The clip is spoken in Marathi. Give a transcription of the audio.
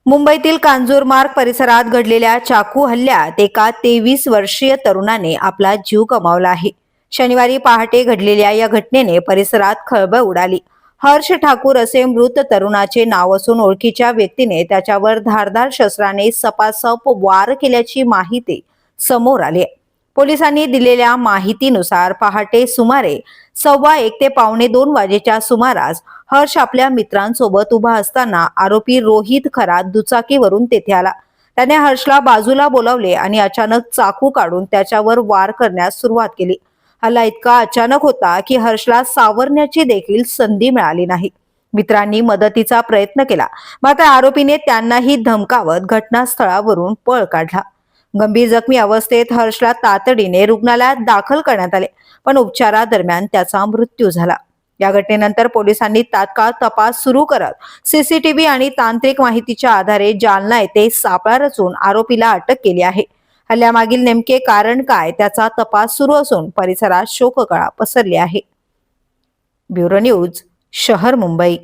मुंबईतील कांजूरमार्ग परिसरात घडलेल्या चाकू हल्ल्यात एका 23 वर्षीय तरुणाने आपला जीव गमावला आहे. शनिवारी पहाटे घडलेल्या या घटनेने परिसरात खळबळ उडाली. हर्ष ठाकूर असे मृत तरुणाचे नाव असून ओळखीच्या व्यक्तीने त्याच्यावर धारदार शस्त्राने सपासप वार केल्याची माहिती समोर आली आहे. पोलिसांनी दिलेल्या माहितीनुसार पहाटे सुमारे 1:15 ते 1:45 वाजेच्या सुमारास हर्ष आपल्या मित्रांसोबत उभा असताना आरोपी रोहित खरात दुचाकीवरून तेथे आला. त्याने हर्षला बाजूला बोलावले आणि अचानक चाकू काढून त्याच्यावर वार करण्यास सुरुवात केली. हल्ला इतका अचानक होता की हर्षला सावरण्याची देखील संधी मिळाली नाही. मित्रांनी मदतीचा प्रयत्न केला, मात्र आरोपीने त्यांनाही धमकावत घटनास्थळावरून पळ काढला. गंभीर जखमी अवस्थेत हर्षला तातडीने रुग्णालयात दाखल करण्यात आले, पण उपचारादरम्यान त्याचा मृत्यू झाला. या घटनेनंतर पोलिसांनी तात्काळ तपास सुरू करत सीसीटीव्ही आणि तांत्रिक माहितीच्या आधारे जालना येथे सापळा रचून आरोपीला अटक केली आहे. हल्ल्यामागील नेमके कारण काय त्याचा तपास सुरू असून परिसरात शोककळा पसरली आहे. ब्युरो न्यूज, शहर मुंबई.